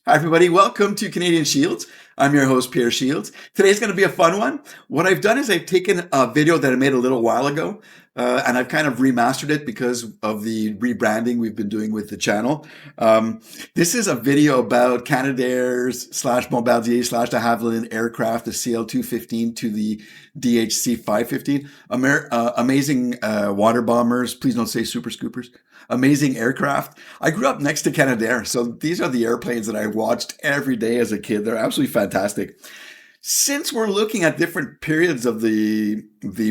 Hi, everybody. Welcome to Canadian Shields. I'm your host, Pierre Shields. Today's going to be a fun one. What I've done is I've taken a video that I made a little while ago, and I've kind of remastered it because of the rebranding we've been doing with the channel. This is a video about Canadair's / Bombardier / the Havilland aircraft, the CL-215 to the DHC-515. Amazing water bombers. Please don't say super scoopers. Amazing aircraft. I grew up next to Canadair, so these are the airplanes that I watched every day as a kid. They're absolutely fantastic. Since we're looking at different periods of the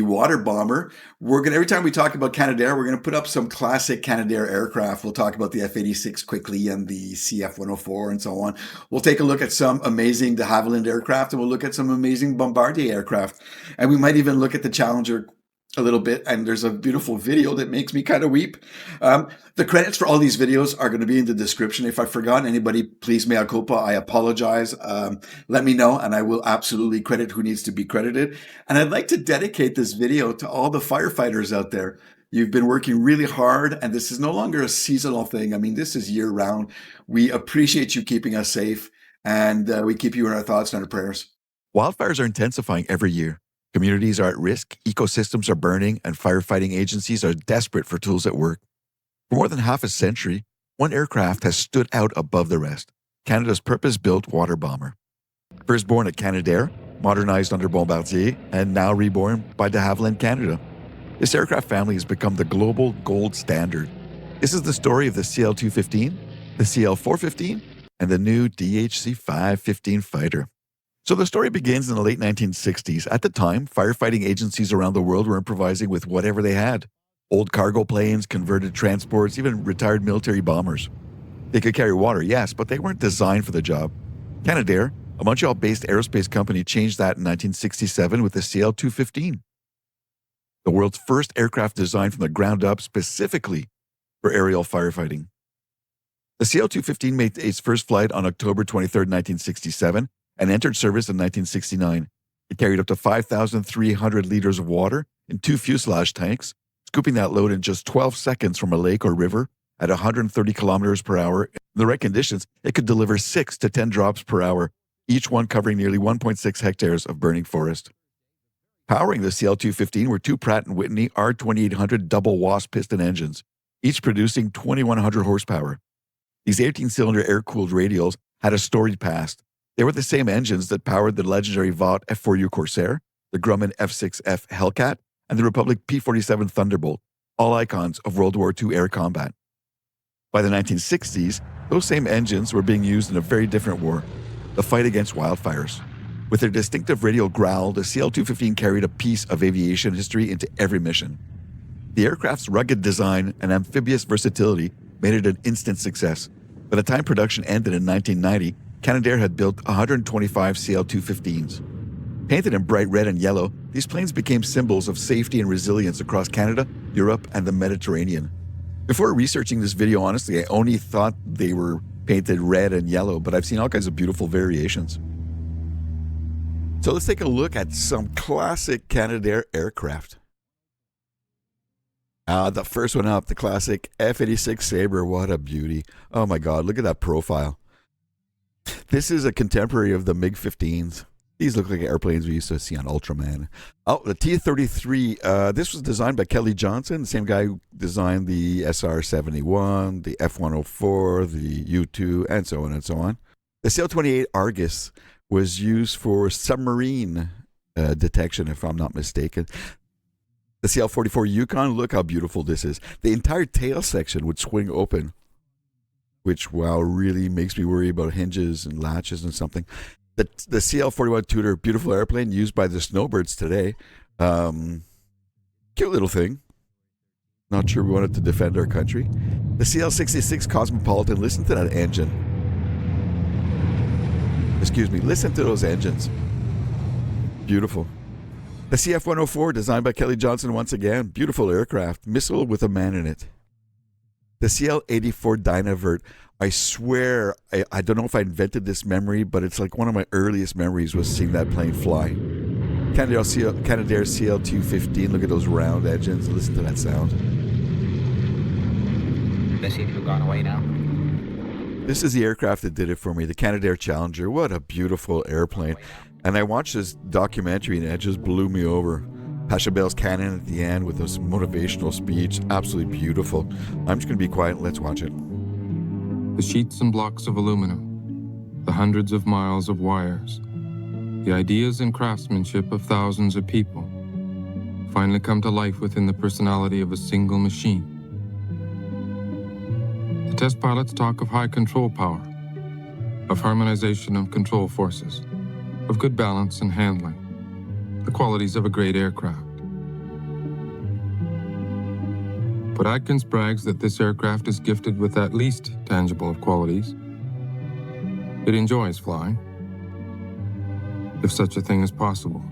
water bomber, every time we talk about Canadair, we're gonna put up some classic Canadair aircraft. We'll talk about the F-86 quickly and the CF-104 and so on. We'll take a look at some amazing de Havilland aircraft, and we'll look at some amazing Bombardier aircraft, and we might even look at the Challenger a little bit, and there's a beautiful video that makes me kind of weep. The credits for all these videos are going to be in the description. If I've forgotten anybody, please mea culpa. I apologize. Let me know, and I will absolutely credit who needs to be credited. And I'd like to dedicate this video to all the firefighters out there. You've been working really hard, and this is no longer a seasonal thing. I mean, this is year-round. We appreciate you keeping us safe, and we keep you in our thoughts and our prayers. Wildfires are intensifying every year. Communities are at risk, ecosystems are burning, and firefighting agencies are desperate for tools that work. For more than half a century, one aircraft has stood out above the rest, Canada's purpose-built water bomber. First born at Canadair, modernized under Bombardier, and now reborn by de Havilland Canada. This aircraft family has become the global gold standard. This is the story of the CL-215, the CL-415, and the new DHC-515 fighter. So the story begins in the late 1960s. At the time, firefighting agencies around the world were improvising with whatever they had. Old cargo planes, converted transports, even retired military bombers. They could carry water, yes, but they weren't designed for the job. Canadair, a Montreal-based aerospace company, changed that in 1967 with the CL-215. The world's first aircraft designed from the ground up specifically for aerial firefighting. The CL-215 made its first flight on October 23, 1967, and entered service in 1969. It carried up to 5,300 liters of water in 2 fuselage tanks, scooping that load in just 12 seconds from a lake or river at 130 kilometers per hour. In the right conditions, it could deliver 6 to 10 drops per hour, each one covering nearly 1.6 hectares of burning forest. Powering the CL-215 were 2 Pratt and Whitney R2800 double Wasp piston engines, each producing 2,100 horsepower. These 18-cylinder air-cooled radials had a storied past. They were the same engines that powered the legendary Vought F4U Corsair, the Grumman F6F Hellcat, and the Republic P-47 Thunderbolt, all icons of World War II air combat. By the 1960s, those same engines were being used in a very different war, the fight against wildfires. With their distinctive radial growl, the CL-215 carried a piece of aviation history into every mission. The aircraft's rugged design and amphibious versatility made it an instant success. By the time production ended in 1990, Canadair had built 125 CL-215s. Painted in bright red and yellow, these planes became symbols of safety and resilience across Canada, Europe, and the Mediterranean. Before researching this video, honestly, I only thought they were painted red and yellow, but I've seen all kinds of beautiful variations. So let's take a look at some classic Canadair aircraft. The first one up, the classic F-86 Sabre. What a beauty. Oh my God, look at that profile. This is a contemporary of the MiG-15s. These look like airplanes we used to see on Ultraman. Oh, the T-33. This was designed by Kelly Johnson, the same guy who designed the SR-71, the F-104, the U-2, and so on and so on. The CL-28 Argus was used for submarine detection, if I'm not mistaken. The CL-44 Yukon, look how beautiful this is. The entire tail section would swing open, which, wow, really makes me worry about hinges and latches and something. The CL-41 Tudor, beautiful airplane used by the snowbirds today. Cute little thing. Not sure we wanted to defend our country. The CL-66 Cosmopolitan, listen to that engine. Excuse me, listen to those engines. Beautiful. The CF-104, designed by Kelly Johnson once again. Beautiful aircraft, missile with a man in it. The CL-84 Dynavert, I swear, I don't know if I invented this memory, but it's like one of my earliest memories was seeing that plane fly. Canadair CL-215, look at those round engines, listen to that sound. They seem to have gone away now. This is the aircraft that did it for me, the Canadair Challenger. What a beautiful airplane. And I watched this documentary and it just blew me over. Pachelbel's cannon at the end with this motivational speech, absolutely beautiful. I'm just going to be quiet and let's watch it. The sheets and blocks of aluminum, the hundreds of miles of wires, the ideas and craftsmanship of thousands of people finally come to life within the personality of a single machine. The test pilots talk of high control power, of harmonization of control forces, of good balance and handling, the qualities of a great aircraft. But Atkins brags that this aircraft is gifted with at least tangible of qualities. It enjoys flying, if such a thing is possible.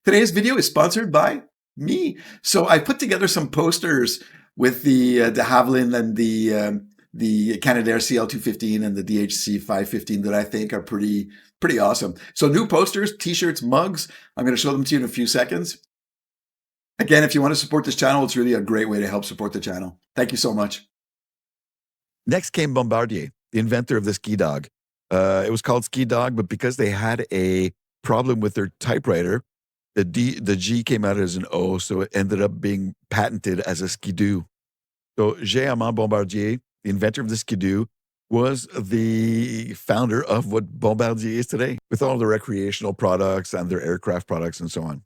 Today's video is sponsored by me. So I put together some posters with the Havilland and the Canadair CL-215 and the DHC-515 that I think are pretty awesome. So new posters, t-shirts, mugs. I'm going to show them to you in a few seconds. Again, if you want to support this channel, it's really a great way to help support the channel. Thank you so much. Next came Bombardier, the inventor of the ski dog. It was called ski dog, but because they had a problem with their typewriter, the G came out as an O, so it ended up being patented as a skidoo. So Jean-Armand Bombardier, the inventor of the skidoo, was the founder of what Bombardier is today, with all the recreational products and their aircraft products and so on.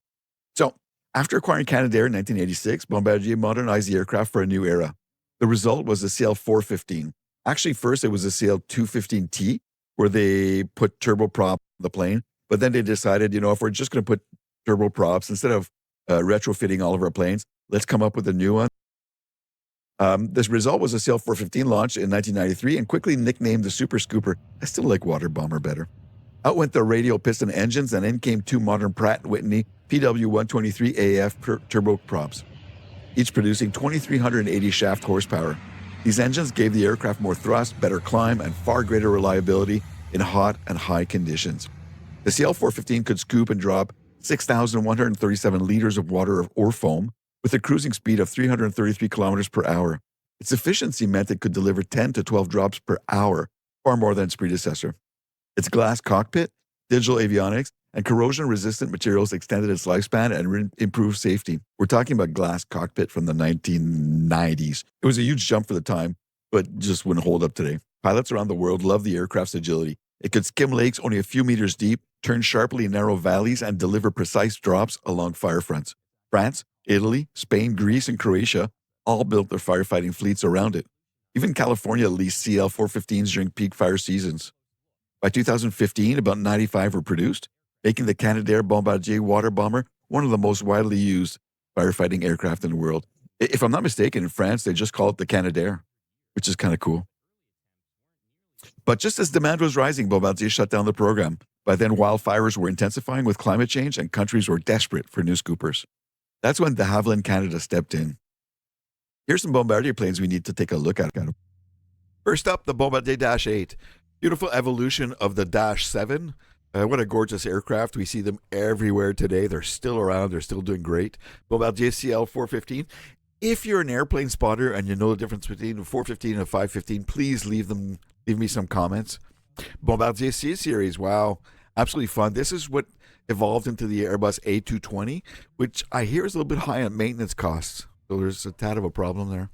So after acquiring Canadair in 1986, Bombardier modernized the aircraft for a new era. The result was the CL-415. Actually, first it was the CL-215T, where they put turboprop on the plane, but then they decided, if we're just going to put turboprops, instead of retrofitting all of our planes, let's come up with a new one. This result was a CL-415 launch in 1993 and quickly nicknamed the Super Scooper. I still like Water Bomber better. Out went the radial piston engines, and in came two modern Pratt & Whitney PW123AF turboprops, each producing 2,380 shaft horsepower. These engines gave the aircraft more thrust, better climb, and far greater reliability in hot and high conditions. The CL-415 could scoop and drop 6,137 liters of water or foam with a cruising speed of 333 kilometers per hour. Its efficiency meant it could deliver 10 to 12 drops per hour, far more than its predecessor. Its glass cockpit, digital avionics, and corrosion-resistant materials extended its lifespan and improved safety. We're talking about glass cockpit from the 1990s. It was a huge jump for the time, but just wouldn't hold up today. Pilots around the world love the aircraft's agility. It could skim lakes only a few meters deep, turn sharply in narrow valleys, and deliver precise drops along fire fronts. France, Italy, Spain, Greece, and Croatia all built their firefighting fleets around it. Even California leased CL-415s during peak fire seasons. By 2015, about 95 were produced, making the Canadair Bombardier water bomber one of the most widely used firefighting aircraft in the world. If I'm not mistaken, in France, they just call it the Canadair, which is kind of cool. But just as demand was rising, Bombardier shut down the program. By then, wildfires were intensifying with climate change, and countries were desperate for new scoopers. That's when the Havilland Canada stepped in. Here's some Bombardier planes we need to take a look at. First up, the Bombardier Dash 8. Beautiful evolution of the Dash 7. What a gorgeous aircraft. We see them everywhere today. They're still around. They're still doing great. Bombardier CL-415. If you're an airplane spotter and you know the difference between a 415 and a 515, please leave me some comments. Bombardier C Series. Wow. Absolutely fun. This is what evolved into the Airbus A220, which I hear is a little bit high on maintenance costs. So there's a tad of a problem there.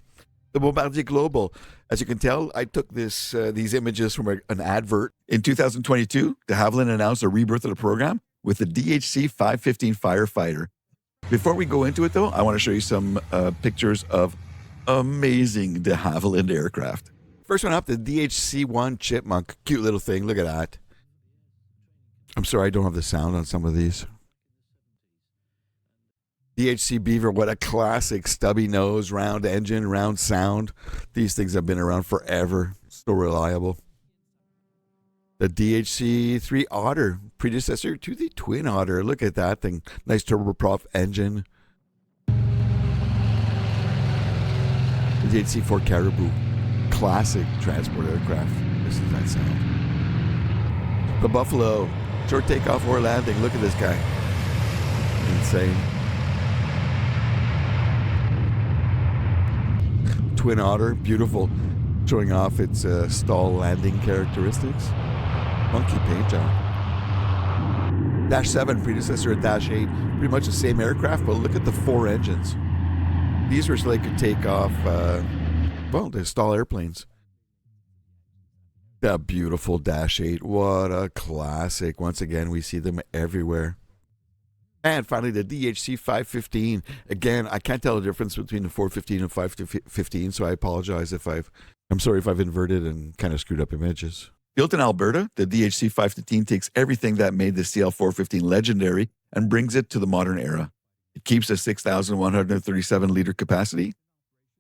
The Bombardier Global. As you can tell, I took these images from an advert. In 2022, de Havilland announced a rebirth of the program with the DHC-515 Firefighter. Before we go into it, though, I want to show you some pictures of amazing de Havilland aircraft. First one up, the DHC-1 Chipmunk. Cute little thing. Look at that. I'm sorry I don't have the sound on some of these. DHC Beaver, what a classic stubby nose, round engine, round sound. These things have been around forever. Still reliable. The DHC-3 Otter, predecessor to the Twin Otter. Look at that thing. Nice turboprop engine. The DHC-4 Caribou, classic transport aircraft. Listen to that sound. The Buffalo, short takeoff or landing. Look at this guy. Insane. Twin Otter, beautiful, showing off its stall landing characteristics. Monkey paint job. Dash 7, predecessor of Dash 8, pretty much the same aircraft, but look at the 4 engines. These were so they could take off, they stall airplanes. That beautiful Dash 8, what a classic. Once again, we see them everywhere. And finally, the DHC-515. Again, I can't tell the difference between the 415 and 515, so I apologize I'm sorry if I've inverted and kind of screwed up images. Built in Alberta, the DHC-515 takes everything that made the CL-415 legendary and brings it to the modern era. It keeps a 6,137-liter capacity,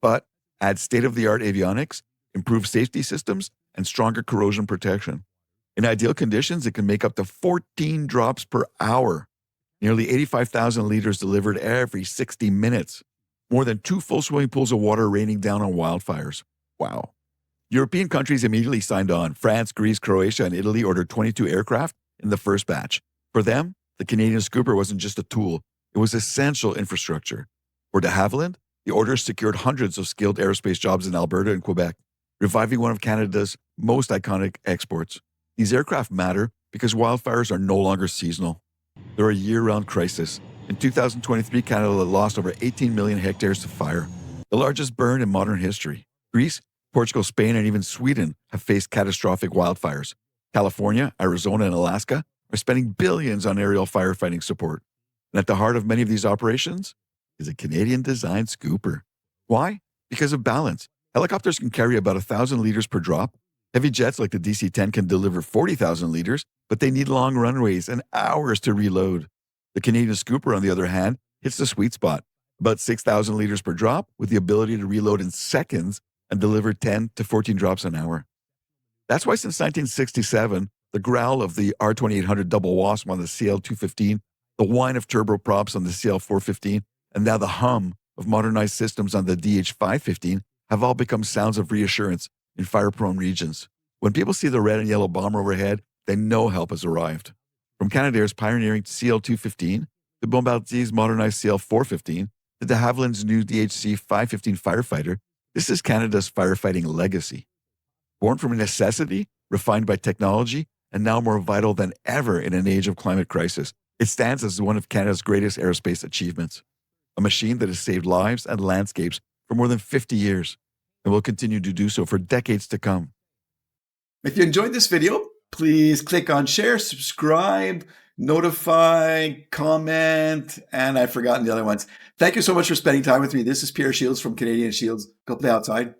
but adds state-of-the-art avionics, improved safety systems, and stronger corrosion protection. In ideal conditions, it can make up to 14 drops per hour. Nearly 85,000 liters delivered every 60 minutes. More than 2 full swimming pools of water raining down on wildfires. Wow. European countries immediately signed on. France, Greece, Croatia, and Italy ordered 22 aircraft in the first batch. For them, the Canadian Scooper wasn't just a tool. It was essential infrastructure. For de Havilland, the orders secured hundreds of skilled aerospace jobs in Alberta and Quebec, reviving one of Canada's most iconic exports. These aircraft matter because wildfires are no longer seasonal. They're a year-round crisis. In 2023, Canada lost over 18 million hectares to fire, the largest burn in modern history. Greece, Portugal, Spain, and even Sweden have faced catastrophic wildfires. California, Arizona, and Alaska are spending billions on aerial firefighting support. And at the heart of many of these operations is a Canadian-designed scooper. Why? Because of balance. Helicopters can carry about 1,000 liters per drop. Heavy jets like the DC-10 can deliver 40,000 liters, but they need long runways and hours to reload. The Canadian Scooper, on the other hand, hits the sweet spot, about 6,000 liters per drop, with the ability to reload in seconds and deliver 10 to 14 drops an hour. That's why since 1967, the growl of the R2800 double Wasp on the CL-215, the whine of turboprops on the CL-415, and now the hum of modernized systems on the DH-515 have all become sounds of reassurance in fire-prone regions. When people see the red and yellow bomber overhead, they know help has arrived. From Canadair's pioneering CL-215 to Bombardier's modernized CL-415 to de Havilland's new DHC-515 Firefighter, this is Canada's firefighting legacy. Born from a necessity, refined by technology, and now more vital than ever in an age of climate crisis, it stands as one of Canada's greatest aerospace achievements. A machine that has saved lives and landscapes for more than 50 years and will continue to do so for decades to come. If you enjoyed this video, please click on share, subscribe, notify, comment, and I've forgotten the other ones. Thank you so much for spending time with me. This is Pierre Shields from Canadian Shields. Go play outside.